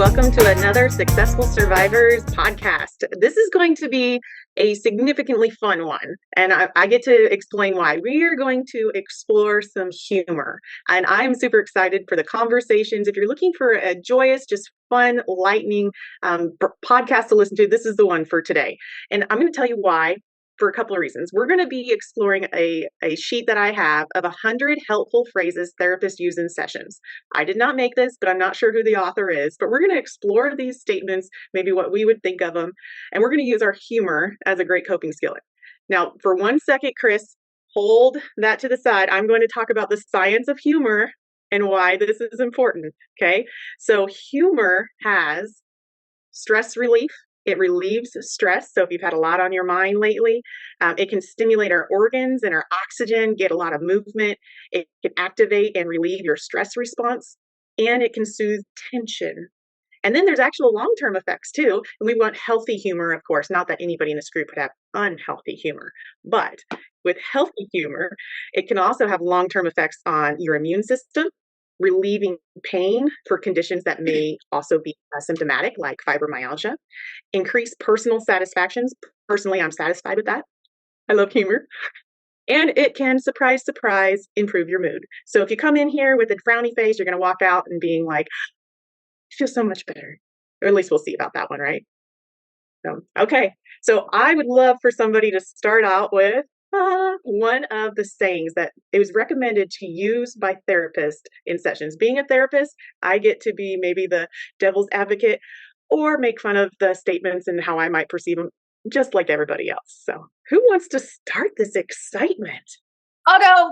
welcome to another Successful Survivors podcast. This is going to be a significantly fun one, and I get to explain why. We are going to explore some humor, and I'm super excited for the conversations. If you're looking for a joyous, just fun, lightning podcast to listen to, this is the one for today. And I'm going to tell you why. For a couple of reasons. We're going to be exploring a sheet that I have of 100 helpful phrases therapists use in sessions. I did not make this, but I'm not sure who the author is. But we're going to explore these statements, maybe what we would think of them, and we're going to use our humor as a great coping skill. Now, for 1 second, Chris, hold that to the side. I'm going to talk about the science of humor and why this is important, okay? So humor has stress relief. It relieves stress. So if you've had a lot on your mind lately, it can stimulate our organs and our oxygen, get a lot of movement. It can activate and relieve your stress response, and it can soothe tension. And then there's actual long-term effects too. And we want healthy humor, of course, not that anybody in this group would have unhealthy humor, but with healthy humor, it can also have long-term effects on your immune system, relieving pain for conditions that may also be symptomatic, like fibromyalgia, increase personal satisfactions. Personally, I'm satisfied with that. I love humor. And it can, surprise, surprise, improve your mood. So if you come in here with a frowny face, you're going to walk out and being like, I feel so much better. Or at least we'll see about that one, right? So, okay. So I would love for somebody to start out with one of the sayings that it was recommended to use by therapists in sessions. Being a therapist, I get to be maybe the devil's advocate or make fun of the statements and how I might perceive them, just like everybody else. So who wants to start this excitement? I'll go.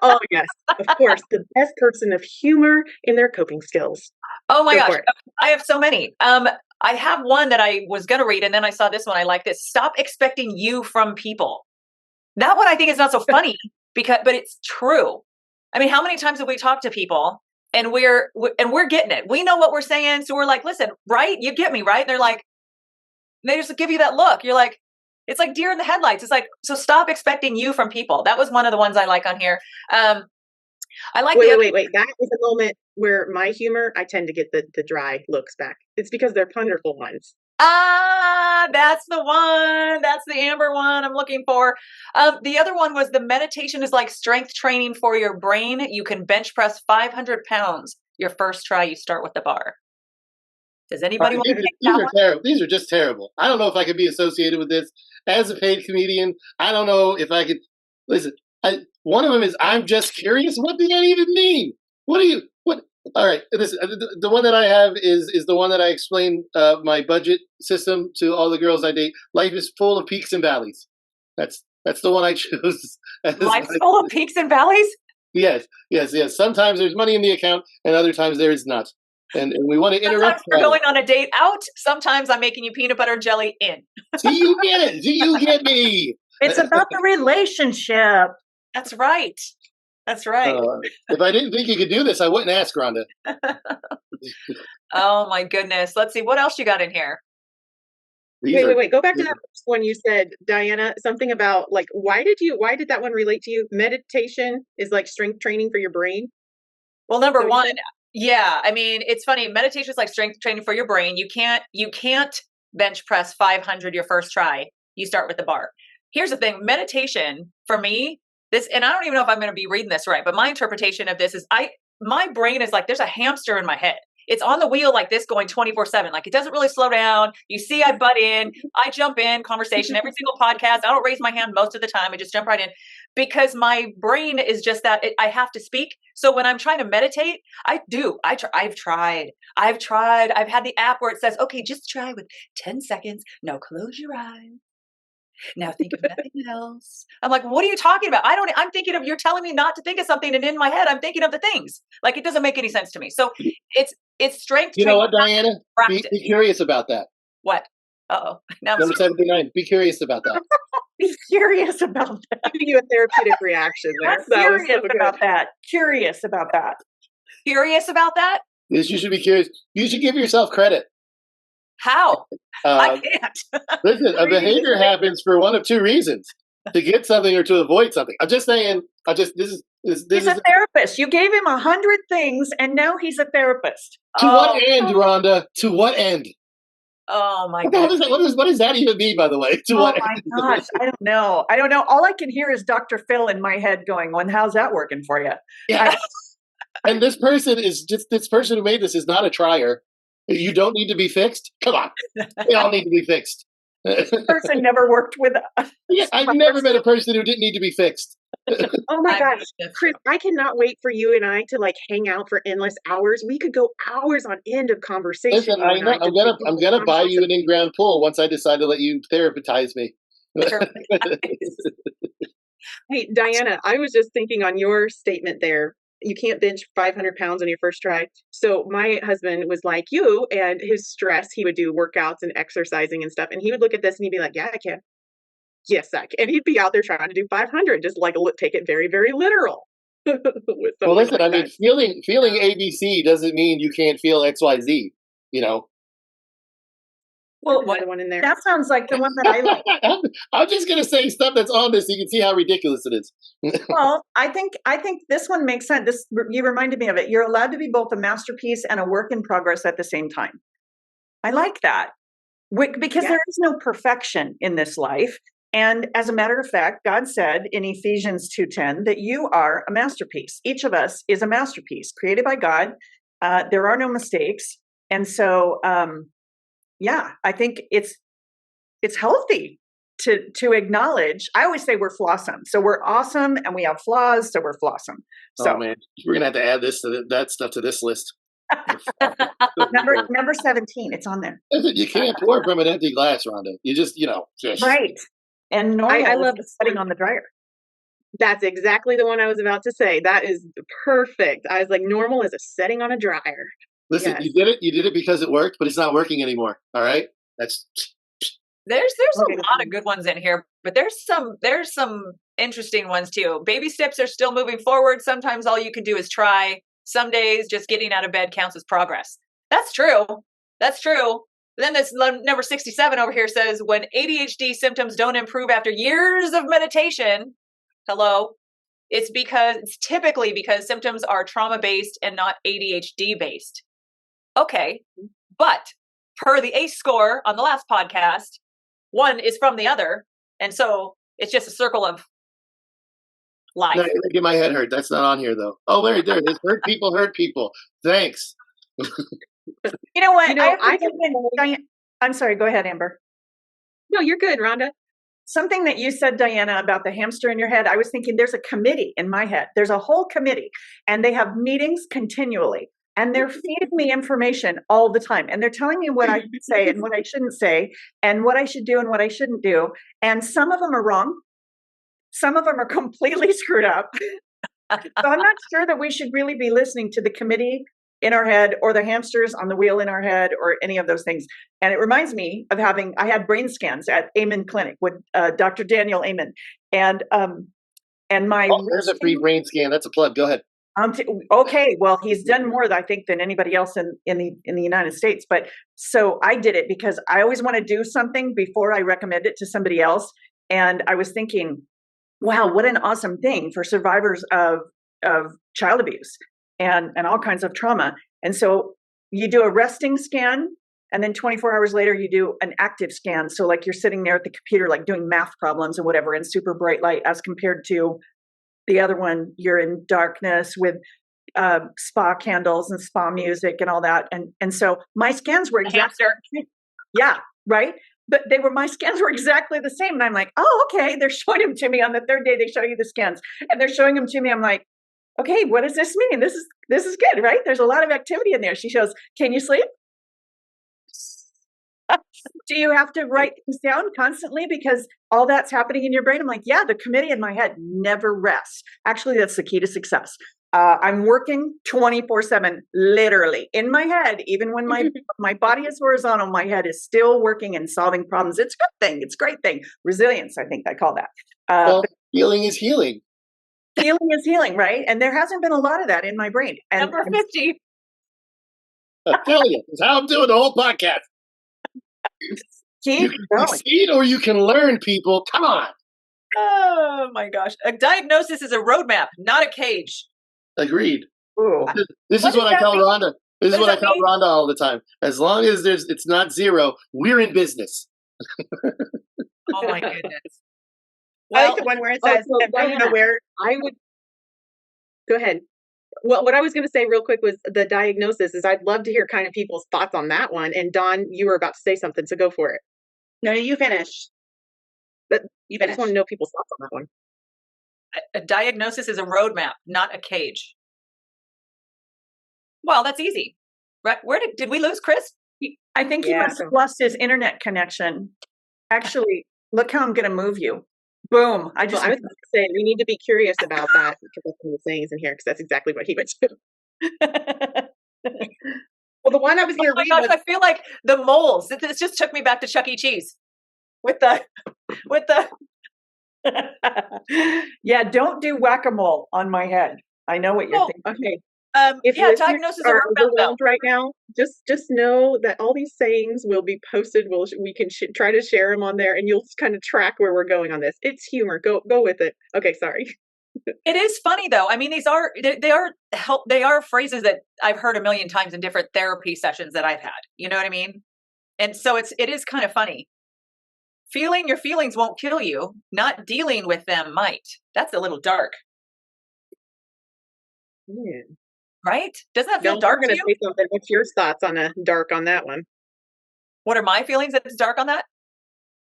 Oh, yes, of course. The best person of humor in their coping skills. Oh my gosh. I have so many. I have one that I was going to read, and then I saw this one. I like this. Stop expecting you from people. That one I think is not so funny but it's true. I mean, how many times have we talked to people and we're getting it? We know what we're saying. So we're like, listen, right? You get me, right? And they're like, they just give you that look. You're like, it's like deer in the headlights. It's like, so stop expecting you from people. That was one of the ones I like on here. I like wait. That is a moment where my humor, I tend to get the dry looks back. It's because they're wonderful ones. That's the one. That's the Amber one I'm looking for. The other one was the meditation is like strength training for your brain. You can bench press 500 pounds. Your first try, you start with the bar. Does anybody want to take that one? Terrible. These are just terrible. I don't know if I could be associated with this as a paid comedian. I don't know if I could. Listen, one of them is, I'm just curious. What does that even mean? What? All right. The one that I have is the one that I explained my budget system to all the girls I date. Life is full of peaks and valleys. That's the one I chose. Life's full of peaks and valleys? Yes. Sometimes there's money in the account, and other times there is not. And we want to interrupt. Sometimes we're going on a date out. Sometimes I'm making you peanut butter and jelly in. Do you get it? Do you get me? It's about the relationship. That's right. That's right. If I didn't think you could do this, I wouldn't ask, Rhonda. Oh my goodness. Let's see. What else you got in here? Wait. Go back to that one you said, Diana, something about like, why did that one relate to you? Meditation is like strength training for your brain. Well, number one, yeah. I mean, it's funny. Meditation is like strength training for your brain. You can't bench press 500 your first try. You start with the bar. Here's the thing. Meditation for me, and I don't even know if I'm going to be reading this right, but my interpretation of this is my brain is like, there's a hamster in my head. It's on the wheel like this going 24/7. Like it doesn't really slow down. You see, I butt in, I jump in conversation, every single podcast. I don't raise my hand most of the time. I just jump right in because my brain is just that I have to speak. So when I'm trying to meditate, I've tried. I've had the app where it says, okay, just try with 10 seconds. Now close your eyes. Now think of nothing else. I'm like, what are you talking about? I'm thinking of, you're telling me not to think of something. And in my head, I'm thinking of the things. Like, it doesn't make any sense to me. So it's strength. You know what, Diana? Be curious about that. What? Uh-oh. Now Number 79. Be curious about that. Be curious about that. Giving you a therapeutic reaction there. Curious about that. Curious about that? Yes, you should be curious. You should give yourself credit. How? I can't. Listen, a behavior happens for one of two reasons: to get something or to avoid something. I'm just saying. This is He's a therapist. You gave him 100 things, and now he's a therapist. To what end, Rhonda? To what end? Oh my What the hell god! is that? What does that even mean, by the way? To what my end? gosh, I don't know. All I can hear is Dr. Phil in my head going, "Well, how's that working for you?" Yeah. And this person who made this is not a trier. You don't need to be fixed. Come on, they all need to be fixed. This person never worked with us. Yeah, I've never met a person who didn't need to be fixed. Oh my gosh, Chris, I cannot wait for you and I to like hang out for endless hours. We could go hours on end of conversation. Listen, I know, I'm gonna buy you an in-ground pool once I decide to let you therapize me. Hey, Diana, I was just thinking on your statement there. You can't bench 500 pounds on your first try. So my husband was like you, and his stress, he would do workouts and exercising and stuff. And he would look at this and he'd be like, yeah, I can. Yes, I can. And he'd be out there trying to do 500, just like take it very, very literal. Well, listen, like I mean, feeling ABC doesn't mean you can't feel XYZ, you know? Well, another one in there. that sounds like the one that I like. I'm just going to say stuff that's on this so you can see how ridiculous it is. Well, I think this one makes sense. You reminded me of it. You're allowed to be both a masterpiece and a work in progress at the same time. I like that because there is no perfection in this life. And as a matter of fact, God said in Ephesians 2:10 that you are a masterpiece. Each of us is a masterpiece created by God. There are no mistakes. And so, I think it's healthy to acknowledge. I always say we're flawsome. So we're awesome and we have flaws. So we're flawsome. So, oh man, we're going to have to add that stuff to this list. number 17, it's on there. You can't pour from an empty glass, Rhonda. You just, Right. And normal I love setting on the dryer. That's exactly the one I was about to say. That is perfect. I was like, normal is a setting on a dryer. Listen, Yes. You did it because it worked, but it's not working anymore. All right? That's There's a lot of good ones in here, but there's some interesting ones too. Baby steps are still moving forward. Sometimes all you can do is try. Some days just getting out of bed counts as progress. That's true. That's true. Then this number 67 over here says, when ADHD symptoms don't improve after years of meditation, it's typically because symptoms are trauma-based and not ADHD-based. Okay, but per the ACE score on the last podcast, one is from the other, and so it's just a circle of life. No, get my head hurt. That's not on here, though. Oh, there it is. Hurt people. Thanks. You know what? I'm sorry. Go ahead, Amber. No, you're good, Rhonda. Something that you said, Diana, about the hamster in your head, I was thinking there's a committee in my head. There's a whole committee, and they have meetings continually, and they're feeding me information all the time, and they're telling me what I should say and what I shouldn't say, and what I should do and what I shouldn't do. And some of them are wrong. Some of them are completely screwed up. So I'm not sure that we should really be listening to the committee in our head or the hamsters on the wheel in our head or any of those things. And it reminds me of I had brain scans at Amen Clinic with Dr. Daniel Amen. And there's a free brain scan. That's a plug. Go ahead. Okay. Well, he's done more, I think, than anybody else in the United States. But so I did it because I always want to do something before I recommend it to somebody else. And I was thinking, wow, what an awesome thing for survivors of child abuse and all kinds of trauma. And so you do a resting scan, and then 24 hours later, you do an active scan. So like you're sitting there at the computer, like doing math problems and whatever in super bright light, as compared to the other one, you're in darkness with spa candles and spa music and all that. And so my scans were exactly, yeah, right. But my scans were exactly the same. And I'm like, oh, okay. They're showing them to me on the third day. They show you the scans and they're showing them to me. I'm like, okay, what does this mean? This is good, right? There's a lot of activity in there. She goes, can you sleep? Do you have to write things down constantly because all that's happening in your brain? I'm like, yeah, the committee in my head never rests. Actually, that's the key to success. I'm working 24/7, literally in my head. Even when my body is horizontal, my head is still working and solving problems. It's a good thing. It's a great thing. Resilience, I think I call that. Well, healing is healing. Healing is healing, right? And there hasn't been a lot of that in my brain. And number 50. I tell you, that's how I'm doing the whole podcast. Keep You can going. succeed or you can learn, people. Come on. Oh my gosh. A diagnosis is a roadmap, not a cage. Agreed. Ooh. This What is what does I that tell mean? Rhonda. This is What what I does that tell mean? Rhonda all the time. As long as it's not zero, we're in business. Oh my goodness. I Well, like the one where it Oh, says, so I don't know Diana, where. I would go ahead. Well, what I was going to say real quick was the diagnosis is I'd love to hear kind of people's thoughts on that one. And Dawn, you were about to say something, so go for it. No, you finish. But You I just finish. want to know people's thoughts on that one. a diagnosis is a roadmap, not a cage. Well, that's easy. Right? Where did we lose Chris? I think he Yeah. must have lost his internet connection. Actually, look how I'm going to move you. Boom. I Well, just I was going to say we need to be curious about that because that's one of the sayings in here because that's exactly what he would do. Well, the one I was going Oh to my read gosh, was, I feel like the moles. This just took me back to Chuck E. Cheese with the yeah, don't do whack-a-mole on my head. I know what you're Oh, thinking. Okay. If yeah, listeners diagnosis is a are roadmap though. overwhelmed right now, just know that all these sayings will be posted. We can try to share them on there, and you'll kind of track where we're going on this. It's humor. Go with it. Okay, sorry. It is funny though. I mean, they are phrases that I've heard a million times in different therapy sessions that I've had. You know what I mean? And so it is kind of funny. Feeling your feelings won't kill you. Not dealing with them might. That's a little dark, Yeah. right? Doesn't that feel Don't dark I'm to going to you? say something. What's your thoughts on a dark on that one? What are my feelings that it's dark on that?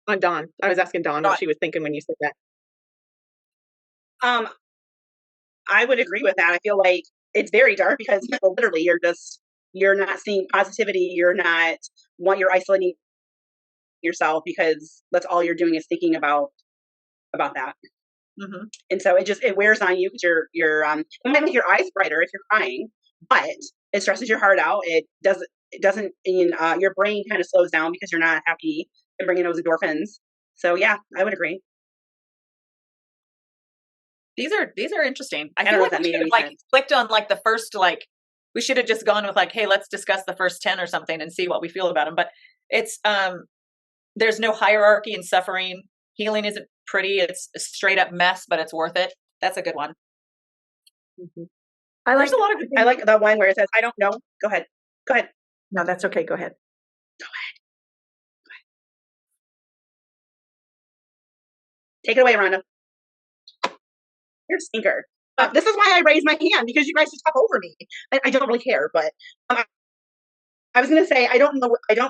On Dawn. I was asking Dawn Dawn. what she was thinking when you said that. I would agree with that. I feel like it's very dark because literally you're not seeing positivity. You're isolating yourself because that's all you're doing is thinking about that. Mm-hmm. And so it wears on you because it might make your eyes brighter if you're crying, but it stresses your heart out. It doesn't your brain kind of slows down because you're not happy and bringing those endorphins. So yeah, I would agree. These are interesting. I don't feel know like if that we made should have any like sense. clicked on like the first we should have just gone with like, hey, let's discuss the first 10 or something and see what we feel about them. But it's there's no hierarchy in suffering. Healing isn't pretty. It's a straight up mess, but it's worth it. That's a good one. Mhm. There's a lot of good I like the one where it says, I don't know. Go ahead. No, that's okay. Go ahead. Take it away, Rhonda. You're a stinker. This is why I raised my hand, because you guys just talk over me. I don't really care, but I was going to say, I don't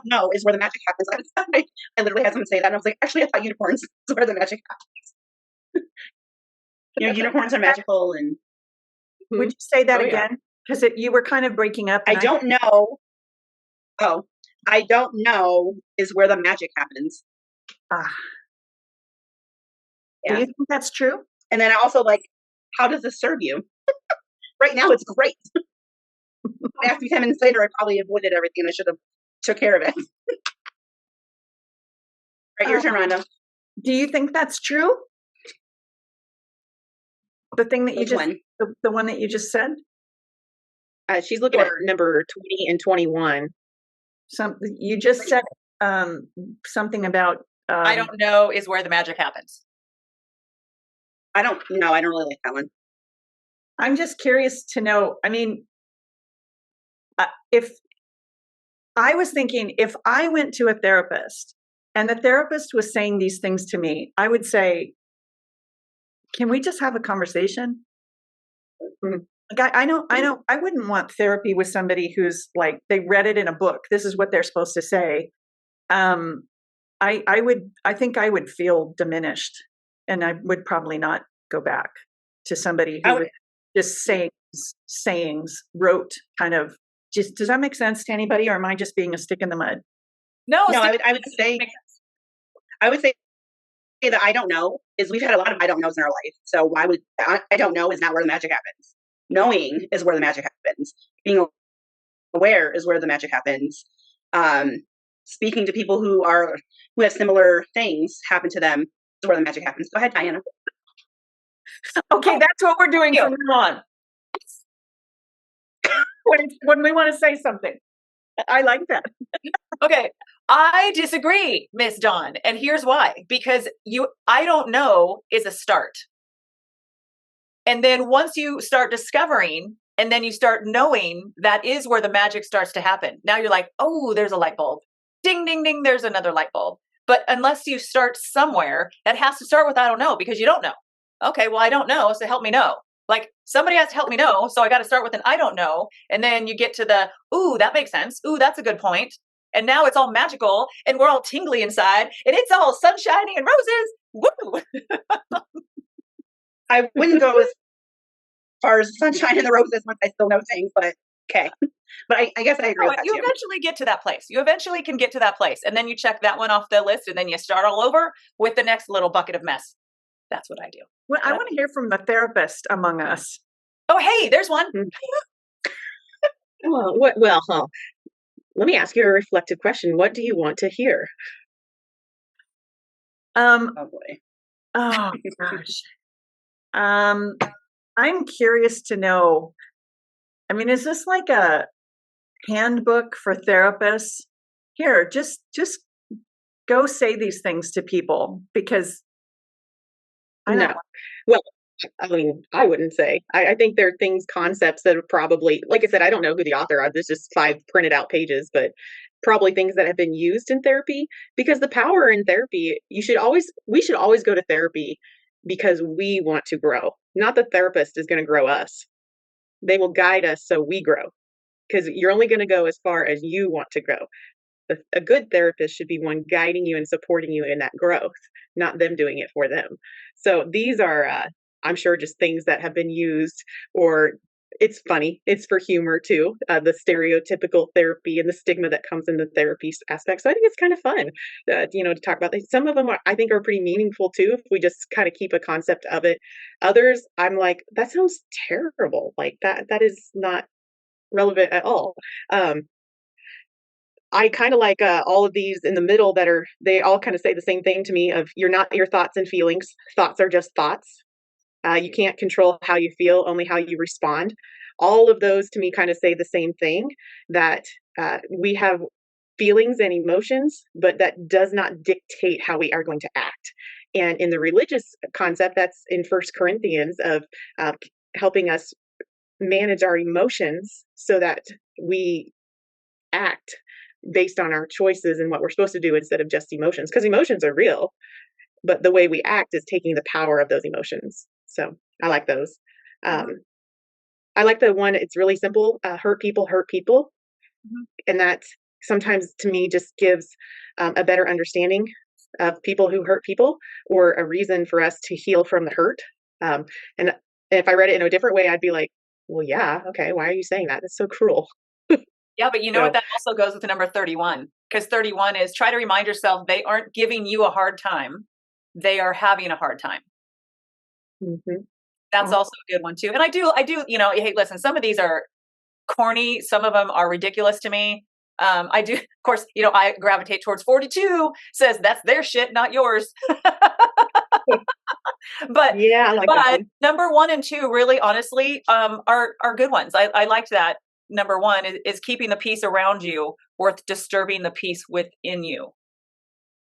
know is where the magic happens. I literally had someone say that, and I was like, actually, I thought unicorns is where the magic happens. Unicorns are magical, and Would you say that Oh, yeah. again? Because you were kind of breaking up. I and don't know. Oh, I don't know is where the magic happens. Ah. Yeah. Do you think that's true? And then I also how does this serve you? Right now, it's great. After 10 minutes later, I probably avoided everything. I should have took care of it. Right, your turn, Rhonda. Do you think that's true? The thing that you Which just, one? the one that you just said? She's looking at Sure. number 20 and 21. You just said something about. I don't know is where the magic happens. I don't know. I don't really like that one. I'm just curious to know. I mean, if I was thinking, if I went to a therapist and the therapist was saying these things to me, I would say, can we just have a conversation? Like I wouldn't want therapy with somebody who's like, they read it in a book. This is what they're supposed to say. I think I would feel diminished, and I would probably not go back to somebody who was just sayings wrote kind of. Just, does that make sense to anybody, or am I just being a stick in the mud? No, I would say that I don't know is, we've had a lot of I don't knows in our life. So why would I don't know is not where the magic happens. Knowing is where the magic happens. Being aware is where the magic happens. Speaking to people who have similar things happen to them is where the magic happens. Go ahead, Diana. Okay, that's what we're doing from now on. When we want to say something. I like that. Okay. I disagree, Miss Dawn. And here's why. Because I don't know is a start. And then once you start discovering, and then you start knowing, that is where the magic starts to happen. Now you're like, oh, there's a light bulb. Ding, ding, ding, there's another light bulb. But unless you start somewhere, that has to start with I don't know, because you don't know. Okay, well, I don't know, so help me know. Like, somebody has to help me know, so I got to start with an I don't know. And then you get to the, ooh, that makes sense. Ooh, that's a good point. And now it's all magical, and we're all tingly inside, and it's all sunshiny and roses. Woo! I wouldn't go as far as sunshine and the roses once I still know things, but okay. But I guess I agree with that You too. eventually get to that place. You eventually can get to that place. And then you check that one off the list, and then you start all over with the next little bucket of mess. That's what I do. Well, I want to hear from the therapist among us. Oh, hey, there's one. Let me ask you a reflective question. What do you want to hear? Oh boy. Oh gosh. I'm curious to know, I mean, is this like a handbook for therapists? Here, just go say these things to people, because I don't. No. Well, I mean, I wouldn't say. I think there are things, concepts that are probably, like I said, I don't know who the author are. There's just 5 printed out pages, but probably things that have been used in therapy, because the power in therapy, we should always go to therapy because we want to grow. Not the therapist is going to grow us. They will guide us so we grow, because you're only going to go as far as you want to grow. A good therapist should be one guiding you and supporting you in that growth, not them doing it for them. So these are, I'm sure, just things that have been used, or it's funny. It's for humor too. The stereotypical therapy and the stigma that comes in the therapy aspect. So I think it's kind of fun, to talk about. Some of them I think are pretty meaningful too, if we just kind of keep a concept of it. Others, I'm like, that sounds terrible. Like that is not relevant at all. I kind of like all of these in the middle they all kind of say the same thing to me of, you're not your thoughts and feelings. Thoughts are just thoughts. You can't control how you feel, only how you respond. All of those to me kind of say the same thing, that we have feelings and emotions, but that does not dictate how we are going to act. And in the religious concept, that's in 1 Corinthians of helping us manage our emotions so that we act based on our choices and what we're supposed to do instead of just emotions, because emotions are real, but the way we act is taking the power of those emotions. So I like those. I like the one, it's really simple, hurt people. Mm-hmm. And that sometimes to me just gives a better understanding of people who hurt people, or a reason for us to heal from the hurt. And if I read it in a different way, I'd be like, well, yeah, okay, why are you saying that? It's so cruel. Yeah, but you know what? That also goes with the number 31, because 31 is, try to remind yourself they aren't giving you a hard time. They are having a hard time. Mm-hmm. That's also a good one too. And I do, hey, listen, some of these are corny. Some of them are ridiculous to me. I do, of course, I gravitate towards 42, says that's their shit, not yours. But yeah, I like that one. Number 1 and 2, really, honestly, are good ones. I liked that. Number 1 is keeping the peace around you worth disturbing the peace within you.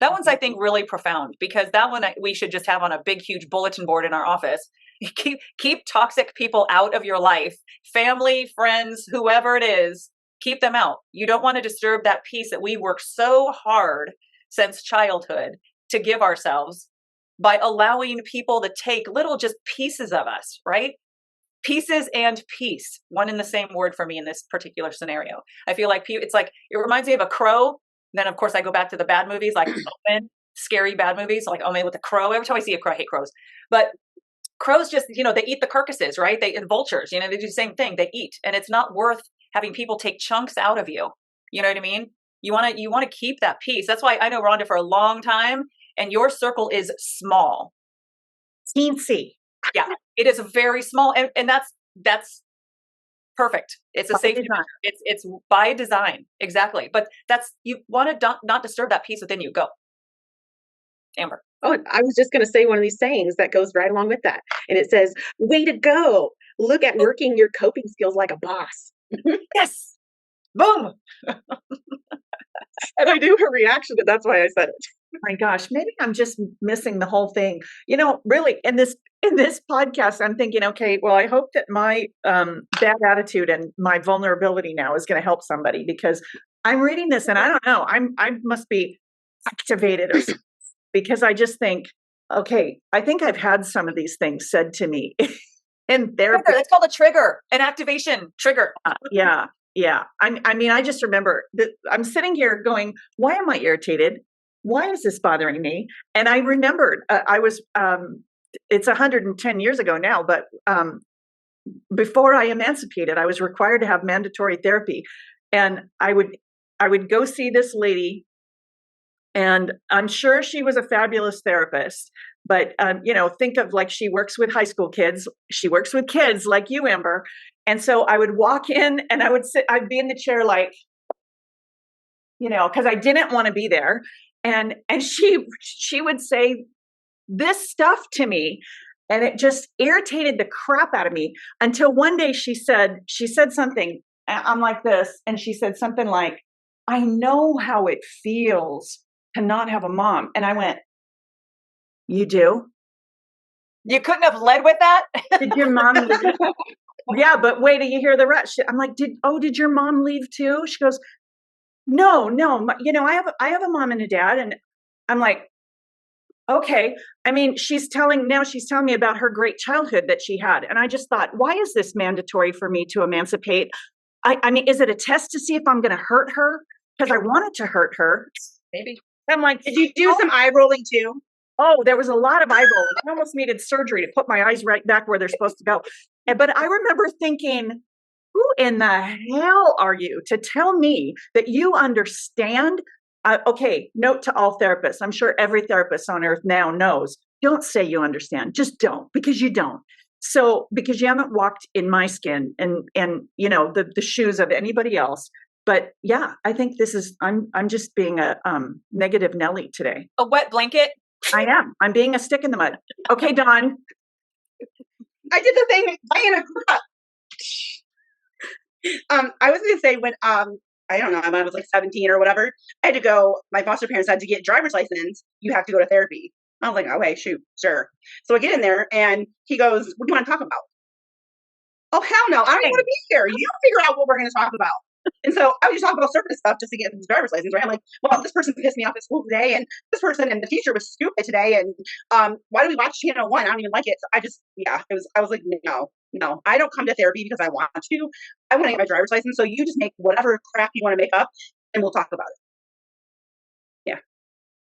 That one's, I think, really profound, because that one we should just have on a big, huge bulletin board in our office. Keep toxic people out of your life, family, friends, whoever it is, keep them out. You don't want to disturb that peace that we work so hard since childhood to give ourselves, by allowing people to take little just pieces of us, right? Pieces and peace, one in the same word for me in this particular scenario. I feel like it's like, it reminds me of a crow. Then, of course, I go back to the bad movies, like Omen, scary bad movies, like Omen with the crow. Every time I see a crow, I hate crows. But crows just, they eat the carcasses, right? And vultures, they do the same thing. They eat, and it's not worth having people take chunks out of you. You know what I mean? You want to keep that peace. That's why I know Rhonda for a long time, and your circle is small. Teensy. Yeah, it is very small, and that's perfect. It's a safe design. It's by design, exactly. But you want to not disturb that peace within you. Go, Amber. Oh, I was just going to say one of these sayings that goes right along with that, and it says, "Way to go! Look at working your coping skills like a boss." Yes, boom. and I knew her reaction, and that's why I said it. My gosh, maybe I'm just missing the whole thing. Really in this podcast, I'm thinking, okay, well, I hope that my bad attitude and my vulnerability now is going to help somebody, because I'm reading this and I don't know, I must be activated or something, because I just think, okay, I think I've had some of these things said to me in therapy. That's called a trigger, an activation trigger. Yeah. I mean, I just remember that I'm sitting here going, why am I irritated? Why is this bothering me? And I remembered I was, it's 110 years ago now, but before I emancipated, I was required to have mandatory therapy. And I would go see this lady, and I'm sure she was a fabulous therapist, but think of, like, she works with high school kids. She works with kids like you, Amber. And so I would walk in and I'd be in the chair, like, because I didn't want to be there. And she would say this stuff to me, and it just irritated the crap out of me, until one day she said something. I'm like this, and she said something like, I know how it feels to not have a mom. And I went, you do? You couldn't have led with that? Did your mom leave? Yeah, but wait till you hear the rest. I'm like, did your mom leave too? She goes, no, I have a mom and a dad. And I'm like, okay. I mean, she's telling me about her great childhood that she had. And I just thought, why is this mandatory for me to emancipate? I mean, is it a test to see if I'm going to hurt her? Because I wanted to hurt her. Maybe. I'm like, did you do some eye rolling too? Oh, there was a lot of eye rolling. I almost needed surgery to put my eyes right back where they're supposed to go. But I remember thinking, who in the hell are you to tell me that you understand? Okay, note to all therapists. I'm sure every therapist on earth now knows. Don't say you understand. Just don't, because you don't. So, because you haven't walked in my skin and the shoes of anybody else. But yeah, I think I'm just being a negative Nelly today. A wet blanket? I am. I'm being a stick in the mud. Okay, Dawn. I did the thing. Diana, I was going to say, when I don't know, I was like 17 or whatever, I had to go. My foster parents had to get driver's license. You have to go to therapy. I was like, okay, shoot, sure. So I get in there, and he goes, "What do you want to talk about?" Oh, hell no, I don't even want to be here. You figure out what we're going to talk about. And so I would just talk about surface stuff just to get his driver's license, right? I'm like, well, this person pissed me off at school today, and this person and the teacher was stupid today, and why do we watch Channel 1? I don't even like it. So I was like, no, I don't come to therapy because I want to. I want to get my driver's license, so you just make whatever crap you want to make up, and we'll talk about it.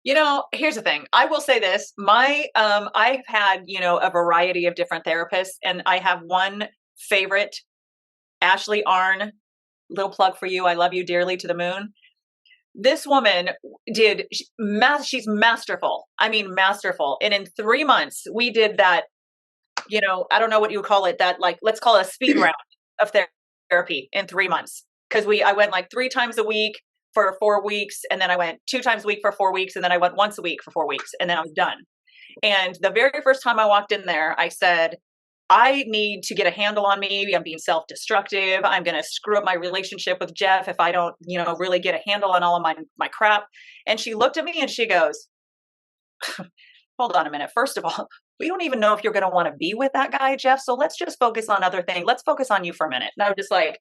Yeah. Here's the thing. I will say this. I've had, a variety of different therapists, and I have one favorite, Ashley Arn. Little plug for you. I love you dearly to the moon. This woman she's masterful. I mean, masterful. And in 3 months, we did that, I don't know what you would call it, that, like, let's call it a speed round of therapy in 3 months. Because I went like 3 times a week for 4 weeks. And then I went 2 times a week for 4 weeks. And then I went once a week for 4 weeks. And then I was done. And the very first time I walked in there, I said, I need to get a handle on me. I'm being self-destructive. I'm going to screw up my relationship with Jeff if I don't, really get a handle on all of my crap. And she looked at me and she goes, hold on a minute. First of all, we don't even know if you're going to want to be with that guy, Jeff. So let's just focus on other things. Let's focus on you for a minute. And I was just like,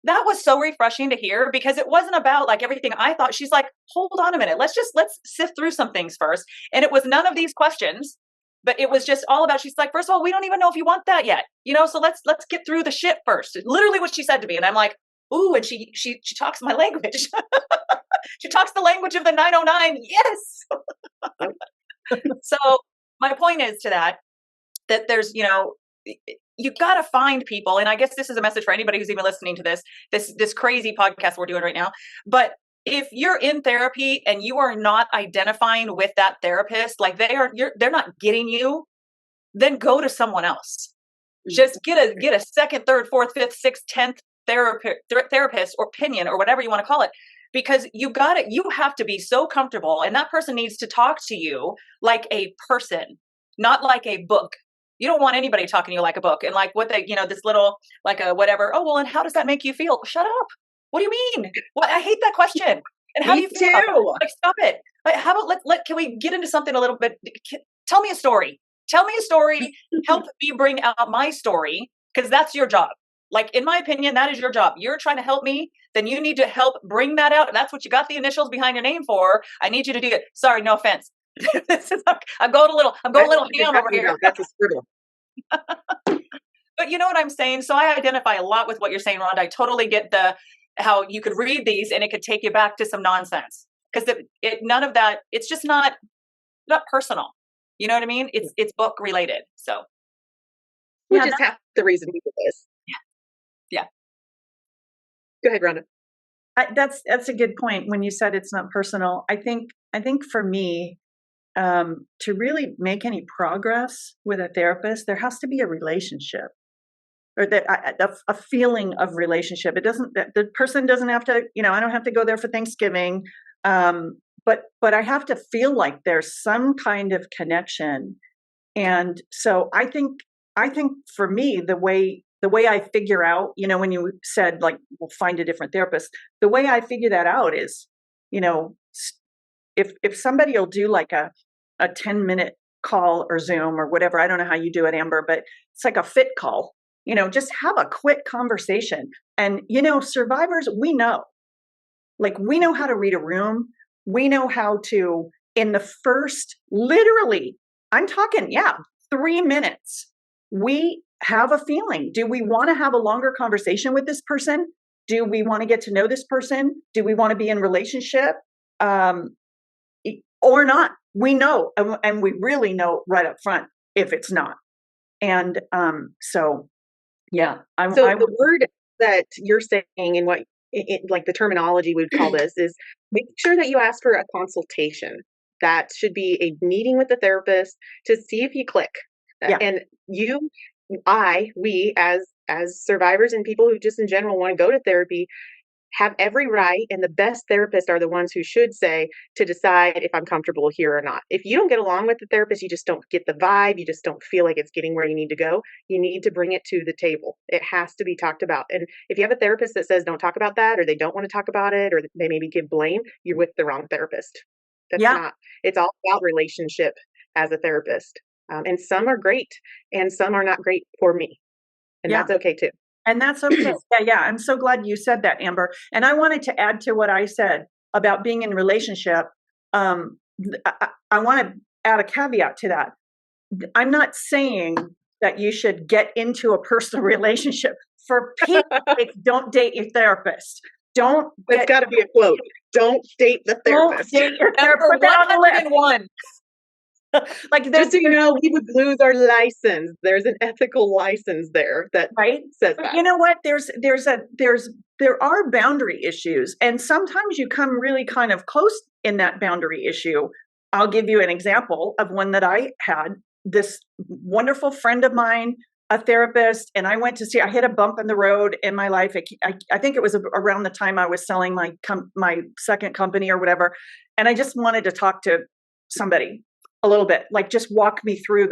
that was so refreshing to hear, because it wasn't about like everything I thought. She's like, hold on a minute. Let's sift through some things first. And it was none of these questions. But it was just all about, she's like, first of all, we don't even know if you want that yet. So let's get through the shit first. Literally what she said to me. And I'm like, ooh, and she talks my language. She talks the language of the 909. Yes. So my point is to that there's, you've got to find people. And I guess this is a message for anybody who's even listening to this crazy podcast we're doing right now. But if you're in therapy and you are not identifying with that therapist, like they're not getting you, then go to someone else. Just get a second, third, fourth, fifth, sixth, 10th therapist or opinion or whatever you want to call it, because you have to be so comfortable, and that person needs to talk to you like a person, not like a book. You don't want anybody talking to you like a book and like what they, this little, like a whatever. Oh, well, and how does that make you feel? Shut up. What do you mean? Well, I hate that question. And how do Me you feel about that? too. Like, stop it. Like, how about can we get into something a little bit? Tell me a story. Tell me a story. Help me bring out my story, because that's your job. Like, in my opinion, that is your job. You're trying to help me, then you need to help bring that out. And that's what you got the initials behind your name for. I need you to do it. Sorry, no offense. I'm going a little ham over here. That's a scribble. But you know what I'm saying? So I identify a lot with what you're saying, Rhonda. I totally get how you could read these and it could take you back to some nonsense, because none of that, it's just not personal. You know what I mean? It's book related. So Which is half the reason we do this. Yeah. Go ahead, Rhonda. That's a good point. When you said it's not personal, I think for me, to really make any progress with a therapist, there has to be a relationship, or a feeling of relationship. The person doesn't have to, I don't have to go there for Thanksgiving. But I have to feel like there's some kind of connection. And so I think for me, the way I figure out, when you said, like, we'll find a different therapist, the way I figure that out is, if somebody will do like a 10-minute call or Zoom or whatever, I don't know how you do it, Amber, but it's like a fit call, just have a quick conversation. And, survivors, we know how to read a room. We know how to, in the first, literally, I'm talking, 3 minutes, we have a feeling. Do we want to have a longer conversation with this person? Do we want to get to know this person? Do we want to be in relationship? Or not? We know, and we really know right up front if it's not. And so the word that you're saying and what like the terminology we would call this is make sure that you ask for a consultation. That should be a meeting with the therapist to see if you click. Yeah. And we as survivors and people who just in general want to go to therapy have every right, and the best therapists are the ones who should say to decide if I'm comfortable here or not. If you don't get along with the therapist, you just don't get the vibe, you just don't feel like it's getting where you need to go, you need to bring it to the table. It has to be talked about. And if you have a therapist that says don't talk about that, or they don't want to talk about it, or they maybe give blame, you're with the wrong therapist. It's all about relationship as a therapist. And some are great and some are not great for me. And that's okay too. And that's okay. Yeah. I'm so glad you said that, Amber. And I wanted to add to what I said about being in relationship. I want to add a caveat to that. I'm not saying that you should get into a personal relationship. For Pete's sake, don't date your therapist. It's got to be a quote. Don't date the therapist. Don't date your therapist. Put that on the list. Like, just so you know, we would lose our license. There's an ethical license there that says that. You know what? There are boundary issues, and sometimes you come really kind of close in that boundary issue. I'll give you an example of one that I had. This wonderful friend of mine, a therapist, and I hit a bump in the road in my life. I think it was around the time I was selling my second company or whatever, and I just wanted to talk to somebody a little bit, like just walk me through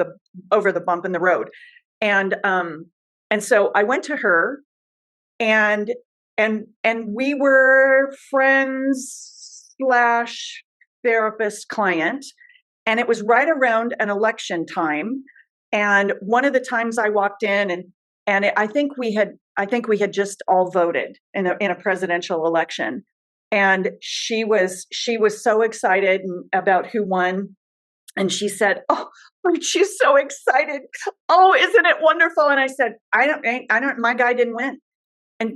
over the bump in the road. And so I went to her and we were friends / therapist client. And it was right around an election time. And one of the times I walked in and I think we had just all voted in a presidential election. And she was so excited about who won. And she said, "Oh, aren't you so excited? Oh, isn't it wonderful?" And I said, I don't, my guy didn't win.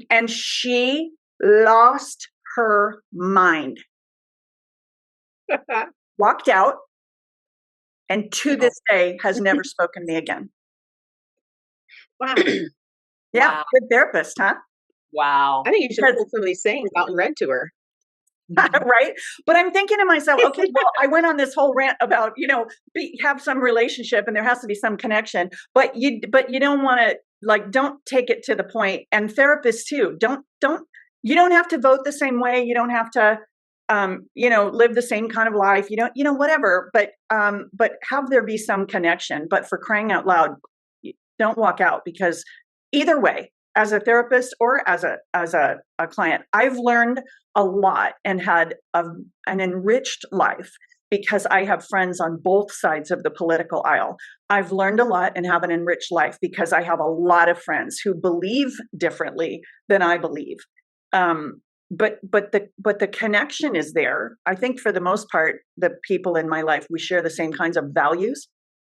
And she lost her mind, walked out, and to this day has never spoken to me again. Wow. Yeah. Good therapist, huh? Wow. I think you should pull some of these sayings out and read to her. Right. But I'm thinking to myself, okay, well, I went on this whole rant about, have some relationship and there has to be some connection, but you don't want to, don't take it to the point. And therapists too, you don't have to vote the same way. You don't have to, live the same kind of life. You don't, whatever, but have there be some connection. But for crying out loud, don't walk out, because either way, as a therapist or as a client, I've learned a lot and had an enriched life because I have friends on both sides of the political aisle. I've learned a lot and have an enriched life because I have a lot of friends who believe differently than I believe. But the connection is there. I think for the most part, the people in my life, we share the same kinds of values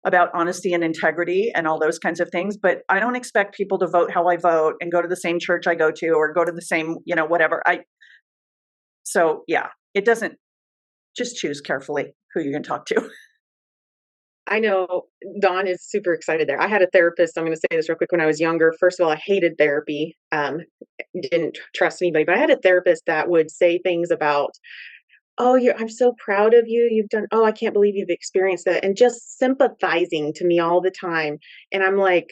about honesty and integrity and all those kinds of things. But I don't expect people to vote how I vote and go to the same church I go to or go to the same, whatever. So yeah, it doesn't. Just choose carefully who you're going to talk to. I know Dawn is super excited there. I had a therapist. I'm going to say this real quick. When I was younger, first of all, I hated therapy. Didn't trust anybody, but I had a therapist that would say things about, oh, I'm so proud of you. You've done, oh, I can't believe you've experienced that. And just sympathizing to me all the time. And I'm like,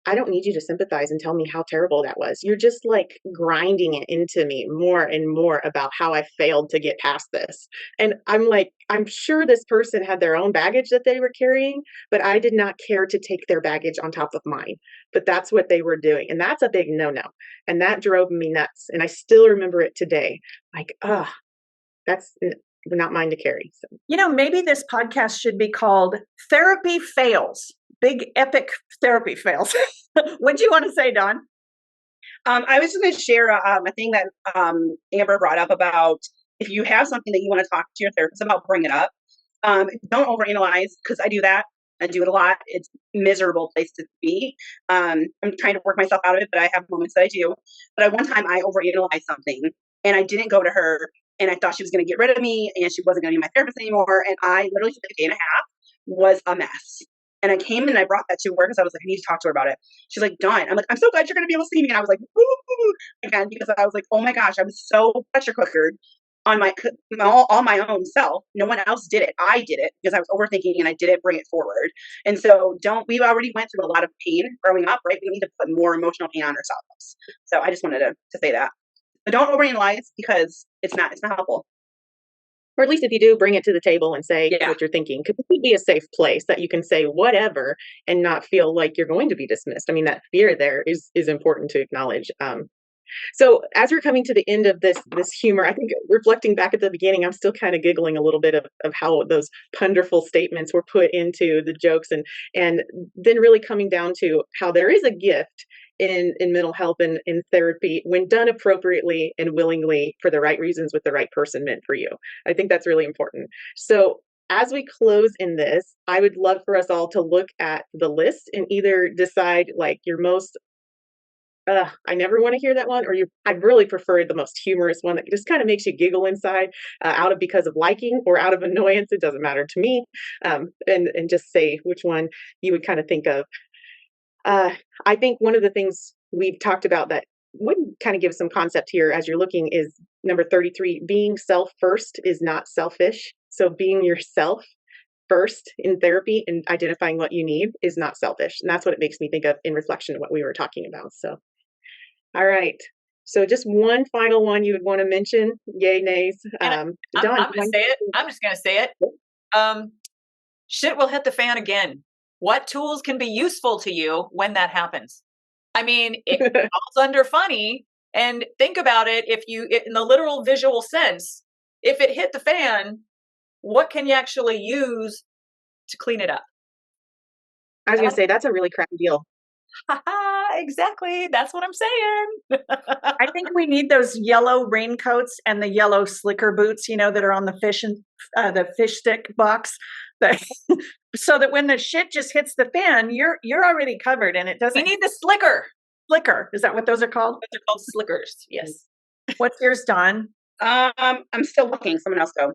I don't need you to sympathize and tell me how terrible that was. You're just like grinding it into me more and more about how I failed to get past this. And I'm like, I'm sure this person had their own baggage that they were carrying, but I did not care to take their baggage on top of mine. But that's what they were doing. And that's a big no-no. And that drove me nuts. And I still remember it today. Like, that's not mine to carry. So. Maybe this podcast should be called Therapy Fails. Big epic therapy fails. What do you want to say, Dawn? I was just going to share a thing that Amber brought up about if you have something that you want to talk to your therapist about, bring it up. Don't overanalyze, because I do that. I do it a lot. It's a miserable place to be. I'm trying to work myself out of it, but I have moments that I do. But at one time, I overanalyzed something, and I didn't go to her, and I thought she was going to get rid of me, and she wasn't going to be my therapist anymore. And I literally, for a day and a half, was a mess. And I came and I brought that to her because I was like, I need to talk to her about it. She's like, Dawn. I'm like, I'm so glad you're going to be able to see me. And I was like, woo, again, because I was like, oh my gosh, I was so pressure cookered on my own self. No one else did it. I did it because I was overthinking and I didn't bring it forward. And so we already went through a lot of pain growing up, right? We need to put more emotional pain on ourselves. So I just wanted to say that. But don't overanalyze, because it's not helpful. Or at least if you do, bring it to the table and say what you're thinking. Because it could be a safe place that you can say whatever and not feel like you're going to be dismissed. I mean, that fear there is important to acknowledge. So as we're coming to the end of this humor, I think reflecting back at the beginning, I'm still kind of giggling a little bit of how those ponderful statements were put into the jokes, and then really coming down to how there is a gift in mental health and in therapy when done appropriately and willingly for the right reasons with the right person meant for you. I think that's really important. So as we close in this, I would love for us all to look at the list and either decide like your most I never want to hear that one, or I really prefer the most humorous one that just kind of makes you giggle inside, out of because of liking or out of annoyance. It doesn't matter to me, and just say which one you would kind of think of. I think one of the things we've talked about that would kind of give some concept here as you're looking is number 33, being self first is not selfish. So being yourself first in therapy and identifying what you need is not selfish. And that's what it makes me think of in reflection of what we were talking about. So, all right. So just one final one you would want to mention, yay, nays. I'm going to say it. I'm just going to say it. Shit will hit the fan again. What tools can be useful to you when that happens? I mean, it falls under funny, and think about it. In the literal visual sense, if it hit the fan, what can you actually use to clean it up? I was going to say, that's a really crappy deal. Exactly. That's what I'm saying. I think we need those yellow raincoats and the yellow slicker boots, that are on the fish stick box, so that when the shit just hits the fan, you're already covered, and it doesn't. We need the slicker. Slicker. Is that what those are called? Those are called slickers. Yes. What's yours, Dawn? I'm still looking. Someone else go.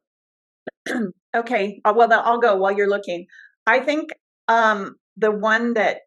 Okay. Well, then I'll go while you're looking. I think the one that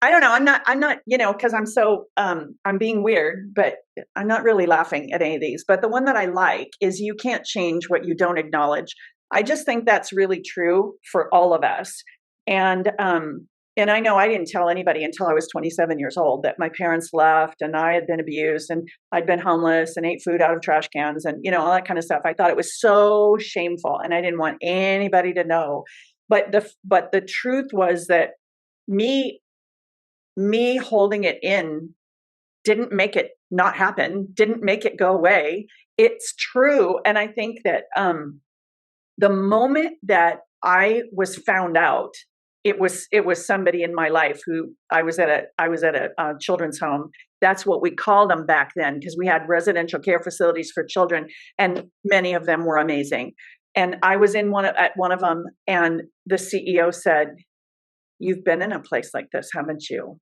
I don't know. I'm not. Because I'm so I'm being weird, but I'm not really laughing at any of these. But the one that I like is you can't change what you don't acknowledge. I just think that's really true for all of us. And I know I didn't tell anybody until I was 27 years old that my parents left and I had been abused and I'd been homeless and ate food out of trash cans and, all that kind of stuff. I thought it was so shameful and I didn't want anybody to know. But the truth was that me holding it in didn't make it not happen, didn't make it go away. It's true. And I think that the moment that I was found out, it was somebody in my life who I was at a children's home. That's what we called them back then, because we had residential care facilities for children, and many of them were amazing. And I was in one of them, and the CEO said, "You've been in a place like this, haven't you?"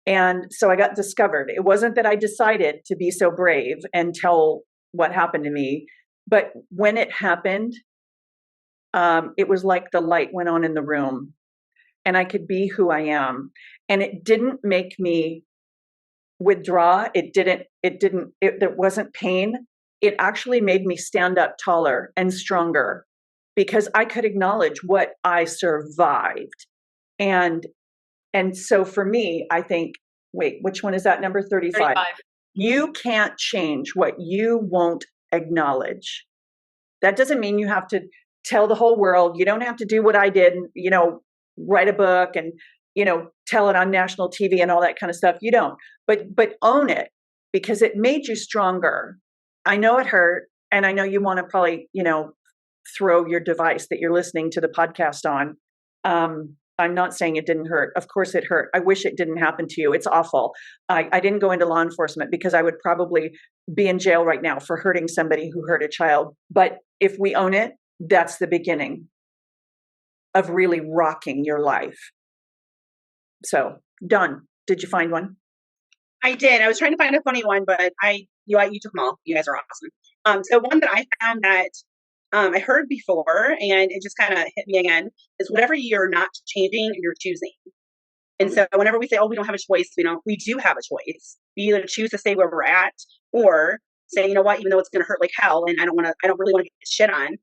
And so I got discovered. It wasn't that I decided to be so brave and tell what happened to me, but when it happened, it was like the light went on in the room, and I could be who I am. And it didn't make me withdraw. There wasn't pain. It actually made me stand up taller and stronger, because I could acknowledge what I survived. And so for me, I think, wait, which one is that number? 35. You can't change what you won't acknowledge. That doesn't mean you have to tell the whole world. You don't have to do what I did, write a book and, tell it on national TV and all that kind of stuff. You don't, but own it, because it made you stronger. I know it hurt. And I know you want to probably, throw your device that you're listening to the podcast on. I'm not saying it didn't hurt. Of course it hurt. I wish it didn't happen to you. It's awful. I didn't go into law enforcement because I would probably be in jail right now for hurting somebody who hurt a child. But if we own it, that's the beginning of really rocking your life. So, Dawn, did you find one? I did. I was trying to find a funny one, but you took them all. You guys are awesome. So one that I found that I heard before, and it just kind of hit me again, is whatever you're not changing, you're choosing. And so whenever we say, "Oh, we don't have a choice," we do have a choice. We either choose to stay where we're at, or say, "You know what? Even though it's going to hurt like hell, and I don't really want to get shit on.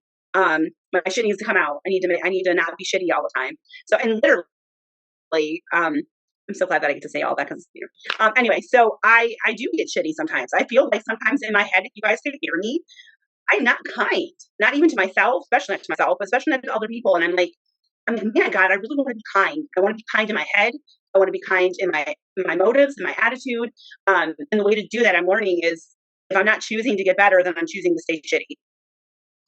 My shit needs to come out. I need to not be shitty all the time." So, and literally, I'm so glad that I get to say all that, because anyway, so I do get shitty sometimes. I feel like sometimes in my head, if you guys could hear me, I'm not kind, not even to myself, especially not to myself, especially not to other people. And I'm like, man, God, I really want to be kind. I want to be kind in my head. I want to be kind in my motives and my attitude. And the way to do that, I'm learning, is if I'm not choosing to get better, then I'm choosing to stay shitty.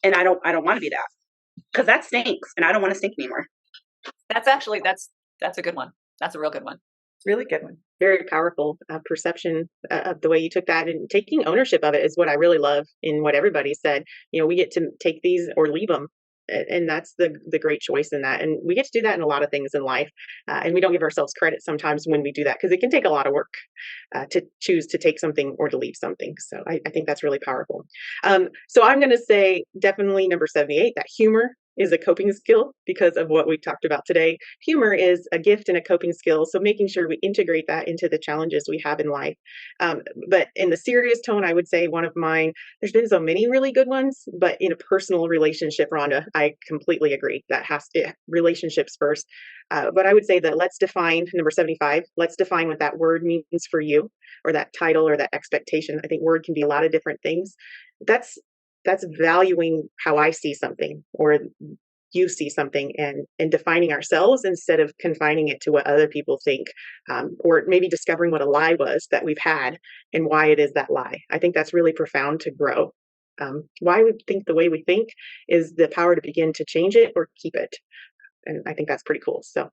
And I don't want to be that, because that stinks, and I don't want to stink anymore. That's a good one. That's a real good one. Really good one. Very powerful perception of the way you took that, and taking ownership of it is what I really love in what everybody said. We get to take these or leave them. And that's the great choice in that. And we get to do that in a lot of things in life. And we don't give ourselves credit sometimes when we do that, because it can take a lot of work to choose to take something or to leave something. So I think that's really powerful. So I'm going to say definitely number 78, that humor is a coping skill, because of what we talked about today. Humor is a gift and a coping skill. So making sure we integrate that into the challenges we have in life. But in the serious tone, I would say one of mine, there's been so many really good ones, but in a personal relationship, Rhonda, I completely agree. That relationships first. But I would say that let's define number 75. Let's define what that word means for you, or that title, or that expectation. I think word can be a lot of different things. That's valuing how I see something, or you see something, and defining ourselves instead of confining it to what other people think, or maybe discovering what a lie was that we've had and why it is that lie. I think that's really profound to grow. Why we think the way we think is the power to begin to change it or keep it. And I think that's pretty cool. So,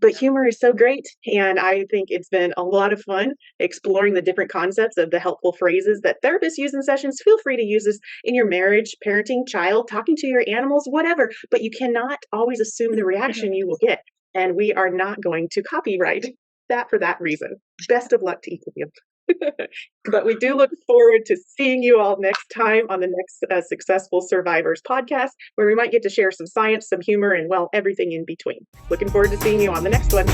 but humor is so great. And I think it's been a lot of fun exploring the different concepts of the helpful phrases that therapists use in sessions. Feel free to use this in your marriage, parenting, child, talking to your animals, whatever. But you cannot always assume the reaction you will get. And we are not going to copyright that for that reason. Best of luck to each of you. But we do look forward to seeing you all next time on the next Successful Survivors podcast, where we might get to share some science, some humor, and, well, everything in between. Looking forward to seeing you on the next one.